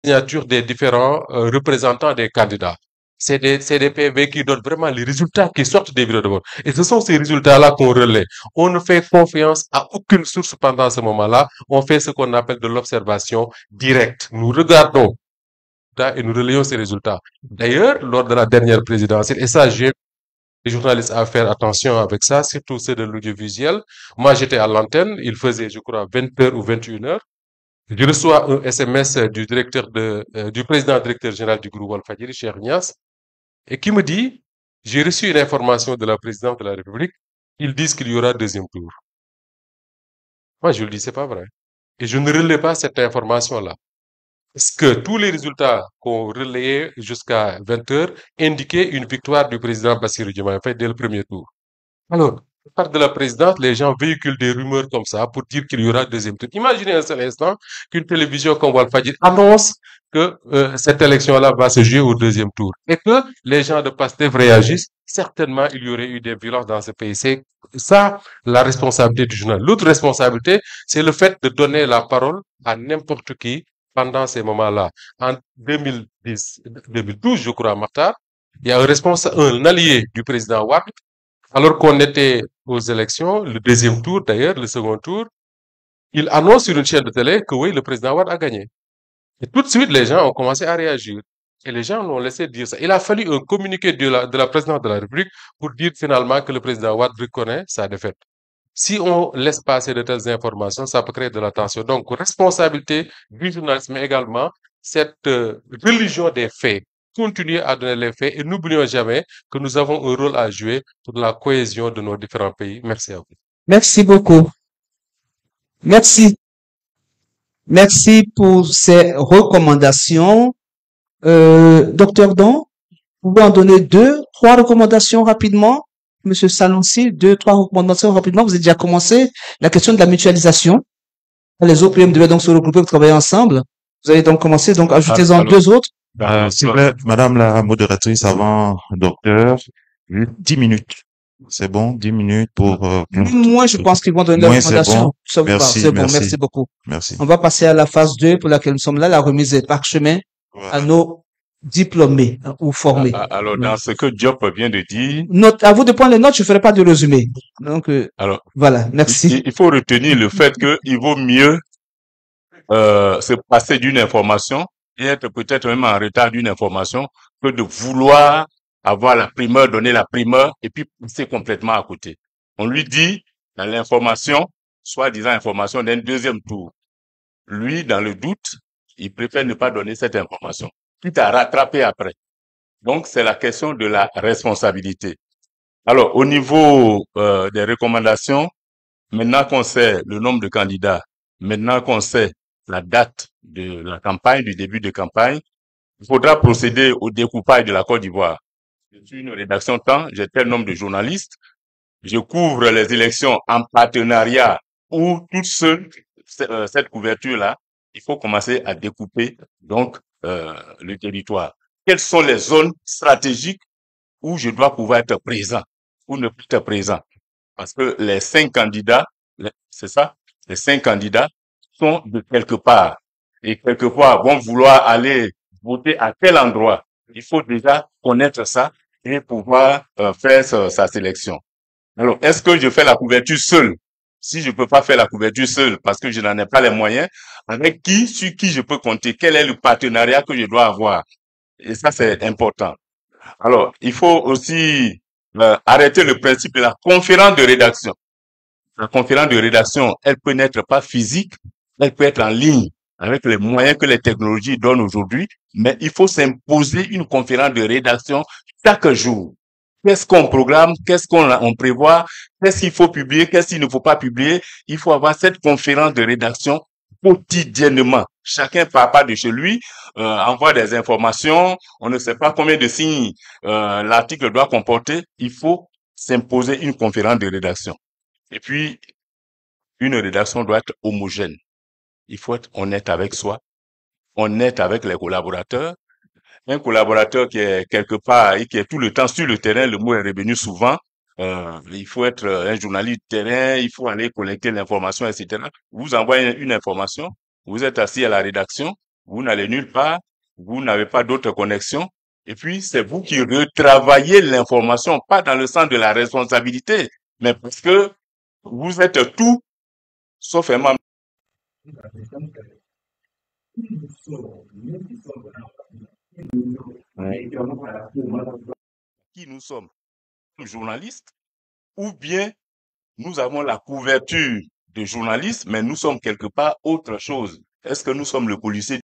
signatures des différents représentants des candidats. C'est des PV qui donnent vraiment les résultats qui sortent des bureaux de vote. Et ce sont ces résultats-là qu'on relaie. On ne fait confiance à aucune source pendant ce moment-là. On fait ce qu'on appelle de l'observation directe. Nous regardons et nous relayons ces résultats. D'ailleurs, lors de la dernière présidentielle, et ça, j'ai les journalistes à faire attention avec ça, surtout ceux de l'audiovisuel. Moi, j'étais à l'antenne, il faisait, je crois, 20 h ou 21 h. Je reçois un SMS du président directeur général du groupe Al-Fadjiri, Cheikh Nias, et qui me dit, j'ai reçu une information de la présidente de la République, ils disent qu'il y aura deuxième tour. Moi, je lui dis, c'est pas vrai. Et je ne relais pas cette information-là. Parce que tous les résultats qu'on relayait jusqu'à 20 h indiquaient une victoire du président Bassirou Diomaye Faye dès le premier tour. Alors, de part de la présidente, les gens véhiculent des rumeurs comme ça pour dire qu'il y aura deuxième tour. Imaginez un seul instant qu'une télévision comme Walfadjri annonce que cette élection-là va se jouer au deuxième tour et que les gens de Pastef réagissent. Certainement, il y aurait eu des violences dans ce pays. C'est ça la responsabilité du journal. L'autre responsabilité, c'est le fait de donner la parole à n'importe qui pendant ces moments-là. En 2012, je crois, Matar, il y a un allié du président Ouad, alors qu'on était aux élections, le deuxième tour d'ailleurs, le second tour, il annonce sur une chaîne de télé que oui, le président Ouad a gagné. Et tout de suite, les gens ont commencé à réagir. Et les gens l'ont laissé dire ça. Il a fallu un communiqué de la présidente de la République pour dire finalement que le président Ouad reconnaît sa défaite. Si on laisse passer de telles informations, ça peut créer de la tension. Donc, responsabilité du journaliste, mais également cette religion des faits. Continuer à donner les faits et n'oublions jamais que nous avons un rôle à jouer pour la cohésion de nos différents pays. Merci à vous. Merci beaucoup. Merci. Merci pour ces recommandations. Docteur Don, vous pouvez en donner 2, 3 recommandations rapidement. Monsieur Salansi, 2, 3 recommandations rapidement. Vous avez déjà commencé la question de la mutualisation. Les autres PM devaient donc se regrouper pour travailler ensemble. Vous avez donc commencé, donc ajoutez-en 2 autres. S'il vous plaît, Madame la modératrice, avant docteur, 10 minutes. C'est bon, 10 minutes pour... Moi, je pense qu'ils vont donner la recommandation. Bon. Merci, c'est bon, merci beaucoup. Merci. On va passer à la phase 2 pour laquelle nous sommes là, la remise des parchemins à nos diplômés ou formés. Alors, dans ce que Diop vient de dire... À vous de prendre les notes, je ne ferai pas de résumé. Donc, alors, voilà, merci. Il faut retenir le fait qu'il vaut mieux se passer d'une information et être peut-être même en retard d'une information que de vouloir avoir la primeur, donner la primeur et puis passer complètement à côté. On lui dit dans l'information, soi-disant information d'un deuxième tour. Lui, dans le doute, il préfère ne pas donner cette information, quitte à rattraper après. Donc, c'est la question de la responsabilité. Alors, au niveau des recommandations, maintenant qu'on sait le nombre de candidats, maintenant qu'on sait la date de la campagne, du début de campagne, il faudra procéder au découpage de la Côte d'Ivoire. Je suis une rédaction temps, j'ai tel nombre de journalistes, je couvre les élections en partenariat ou toute cette couverture-là, il faut commencer à découper donc le territoire. Quelles sont les zones stratégiques où je dois pouvoir être présent ou ne plus être présent? Parce que les 5 candidats, c'est ça, les 5 candidats sont de quelque part et quelque part vont vouloir aller voter à tel endroit. Il faut déjà connaître ça et pouvoir faire sa sélection. Alors, est-ce que je fais la couverture seule? Si je peux pas faire la couverture seule parce que je n'en ai pas les moyens, avec qui, sur qui je peux compter? Quel est le partenariat que je dois avoir? Et ça, c'est important. Alors, il faut aussi arrêter le principe de la conférence de rédaction. La conférence de rédaction, elle peut n'être pas physique, elle peut être en ligne avec les moyens que les technologies donnent aujourd'hui, mais il faut s'imposer une conférence de rédaction chaque jour. Qu'est-ce qu'on programme, qu'est-ce qu'on prévoit, qu'est-ce qu'il faut publier, qu'est-ce qu'il ne faut pas publier. Il faut avoir cette conférence de rédaction quotidiennement. Chacun part pas de chez lui, envoie des informations, on ne sait pas combien de signes l'article doit comporter. Il faut s'imposer une conférence de rédaction. Et puis, une rédaction doit être homogène. Il faut être honnête avec soi, honnête avec les collaborateurs. Un collaborateur qui est quelque part et qui est tout le temps sur le terrain, le mot est revenu souvent. Il faut être un journaliste de terrain, il faut aller collecter l'information, etc. Vous envoyez une information, vous êtes assis à la rédaction, vous n'allez nulle part, vous n'avez pas d'autres connexions, et puis c'est vous qui retravaillez l'information, pas dans le sens de la responsabilité, mais parce que vous êtes tout sauf un membre. Qui nous sommes? Journalistes, ou bien nous avons la couverture de journalistes, mais nous sommes quelque part autre chose. Est-ce que nous sommes le policier